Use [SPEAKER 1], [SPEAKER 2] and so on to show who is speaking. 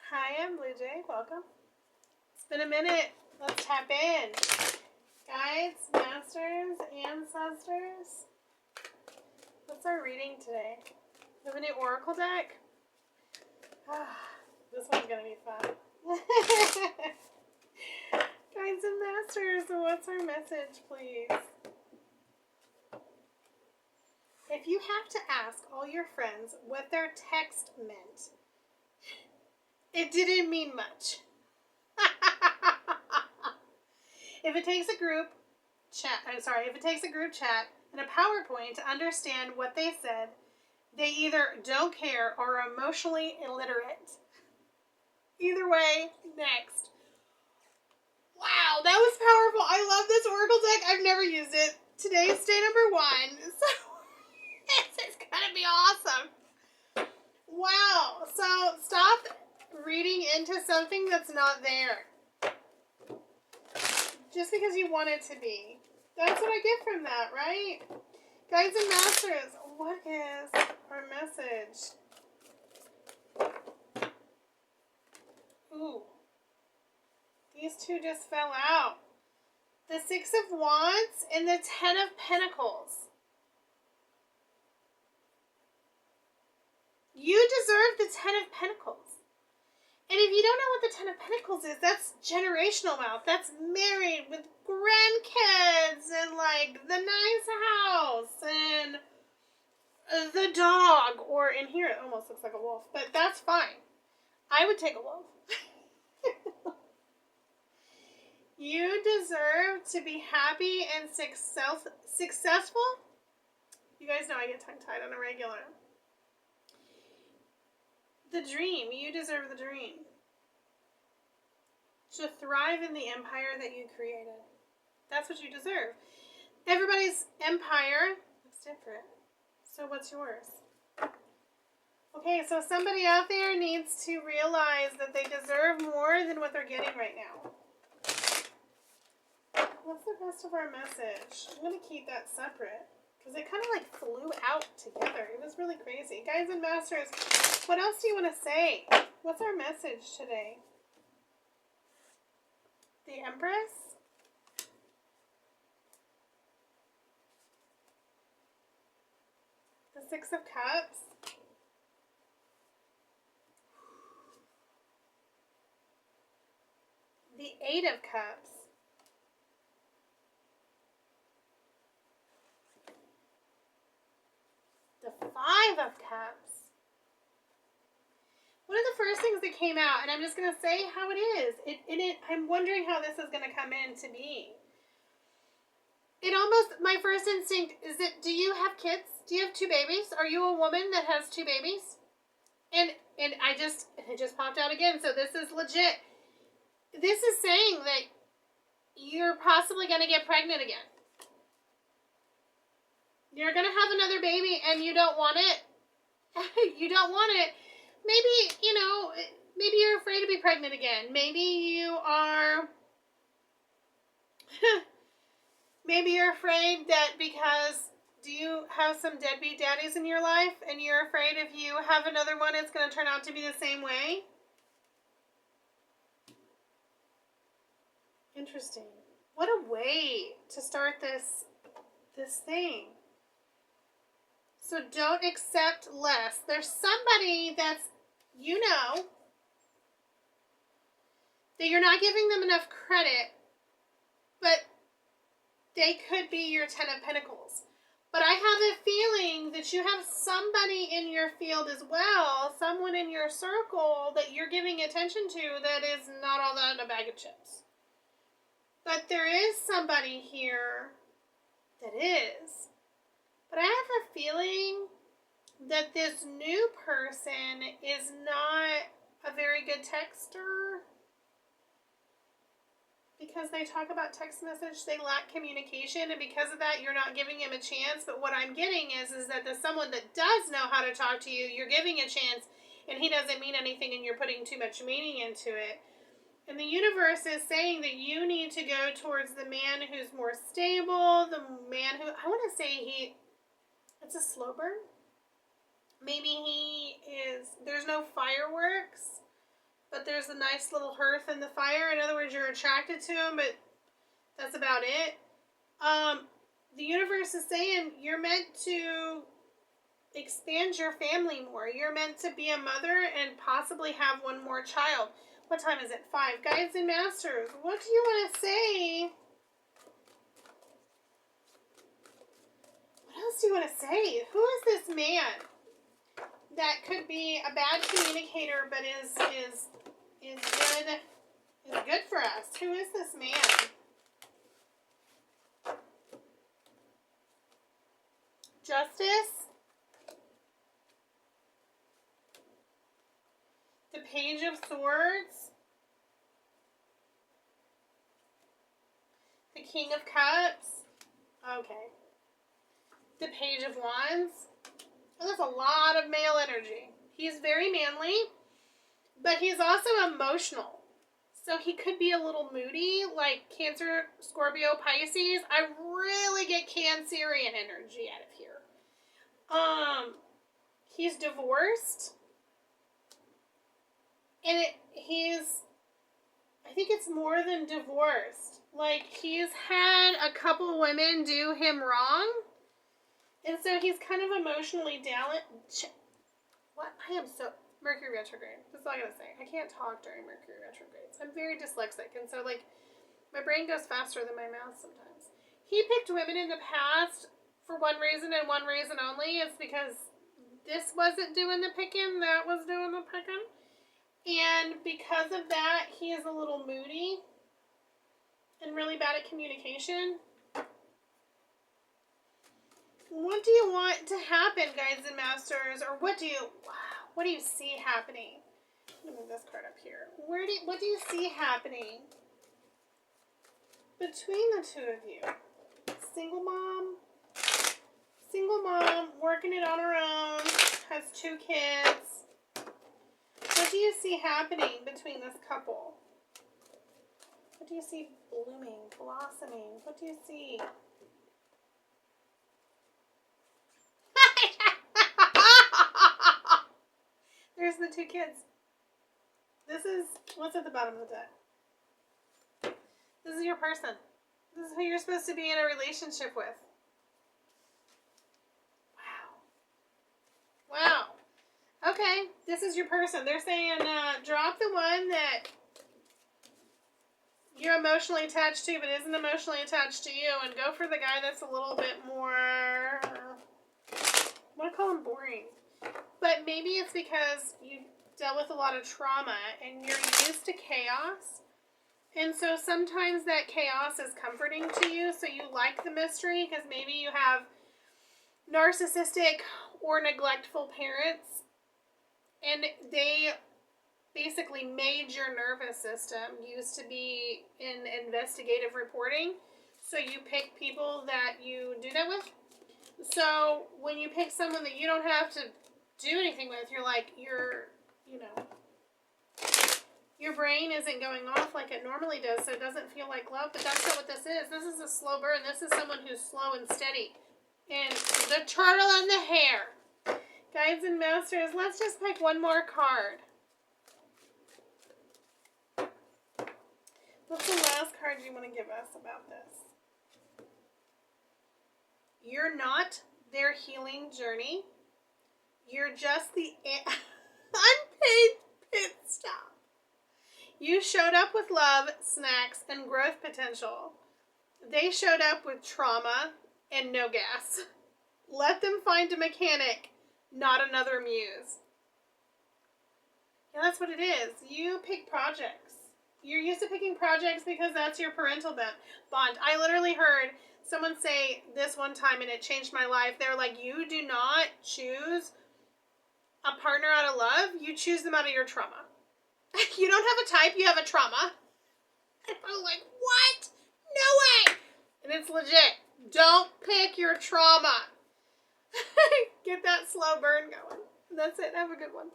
[SPEAKER 1] Hi, I'm Blue Jay. Welcome. It's been a minute. Let's tap in. Guides, masters, ancestors. What's our reading today? We have a new oracle deck. This one's going to be fun. Guides and masters, what's our message, please? If you have to ask all your friends what their text meant, it didn't mean much. If it takes a group chat and a PowerPoint to understand what they said, they either don't care or are emotionally illiterate. Either way, next. Wow, that was powerful. I love this oracle deck. I've never used it. Today is day number 1, so this is gonna be awesome. Wow, so stop reading into something that's not there just because you want it to be. That's what I get from that, right? Guides and masters, what is our message? Ooh. These two just fell out. The 6 of Wands and the 10 of Pentacles. You deserve the 10 of Pentacles. And if you don't know what the 10 of Pentacles is, that's generational wealth. That's married with grandkids and like the nice house and the dog. Or in here it almost looks like a wolf, but that's fine. I would take a wolf. You deserve to be happy and successful. You guys know I get tongue-tied on a regular. The dream. You deserve the dream. To thrive in the empire that you created. That's what you deserve. Everybody's empire looks different. So what's yours? Okay, so somebody out there needs to realize that they deserve more than what they're getting right now. What's the rest of our message? I'm going to keep that separate because it kind of like flew out together. It was really crazy. Guides and masters, what else do you want to say? What's our message today? The Empress? The 6 of Cups? The 8 of Cups? The 5 of Cups? One of the first things that came out, and I'm just going to say how it is. I'm wondering how this is going to come in to be. My first instinct is that, do you have kids? Do you have 2 babies? Are you a woman that has 2 babies? And it just popped out again, so this is legit. This is saying that you're possibly going to get pregnant again. You're going to have another baby and you don't want it. You don't want it. Maybe you're afraid to be pregnant again. Maybe you are... Maybe you're afraid that because... Do you have some deadbeat daddies in your life and you're afraid if you have another one it's going to turn out to be the same way? Interesting. What a way to start this thing. So don't accept less. There's somebody that's, that you're not giving them enough credit, but they could be your 10 of Pentacles. But I have a feeling that you have somebody in your field as well, someone in your circle that you're giving attention to that is not all that in a bag of chips. But there is somebody here that is. But I have a feeling that this new person is not a very good texter. Because they talk about text message, they lack communication, and because of that, you're not giving him a chance. But what I'm getting is that there's someone that does know how to talk to you, you're giving a chance, and he doesn't mean anything, and you're putting too much meaning into it. And the universe is saying that you need to go towards the man who's more stable, the man who, I want to say it's a slow burn. Maybe there's no fireworks, but there's a nice little hearth in the fire. In other words, you're attracted to him, but that's about it. The universe is saying you're meant to expand your family more. You're meant to be a mother and possibly have one more child. What time is it? 5. Guides and Masters, what do you want to say? What else do you want to say? Who is this man that could be a bad communicator but is good for us? Who is this man? Justice. The Page of Swords. The King of Cups. Okay. The Page of Wands. Oh, that's a lot of male energy. He's very manly, but he's also emotional. So he could be a little moody, like Cancer, Scorpio, Pisces. I really get Cancerian energy out of here. He's divorced. And I think it's more than divorced. Like, he's had a couple women do him wrong. And so he's kind of emotionally down. What? Mercury retrograde. That's all I gotta say. I can't talk during Mercury retrogrades. I'm very dyslexic. And so, like, my brain goes faster than my mouth sometimes. He picked women in the past for one reason and one reason only. It's because this wasn't doing the picking, that was doing the picking. And because of that, he is a little moody and really bad at communication. What do you want to happen, Guides and Masters? Or what do you see happening? Let me move this card up here. What do you see happening between the two of you? Single mom, working it on her own, has 2 kids. What do you see happening between this couple? What do you see blooming, blossoming? What do you see? There's the 2 kids. This is what's at the bottom of the deck. This is your person. This is who you're supposed to be in a relationship with. Wow. Okay, this is your person. They're saying drop the one that you're emotionally attached to but isn't emotionally attached to you, and go for the guy that's a little bit more, I want to call him boring. But maybe it's because you dealt with a lot of trauma and you're used to chaos. And so sometimes that chaos is comforting to you, so you like the mystery because maybe you have narcissistic or neglectful parents, and they basically made your nervous system used to be in investigative reporting. So you pick people that you do that with. So when you pick someone that you don't have to do anything with, you're like, your brain isn't going off like it normally does, so it doesn't feel like love, but that's not what this is. This is a slow burn. This is someone who's slow and steady. And the turtle and the hare. Guides and Masters, let's just pick one more card. What's the last card you want to give us about this? You're not their healing journey. You're just the unpaid pit stop. You showed up with love, snacks, and growth potential. They showed up with trauma and no gas. Let them find a mechanic, not another muse. Yeah, that's what it is. You pick projects. You're used to picking projects because that's your parental bond. I literally heard someone say this one time and it changed my life. They were like, you do not choose a partner out of love. You choose them out of your trauma. You don't have a type, you have a trauma. And I was like, what? No way! And it's legit. Don't pick your trauma. Get that slow burn going. That's it. Have a good one.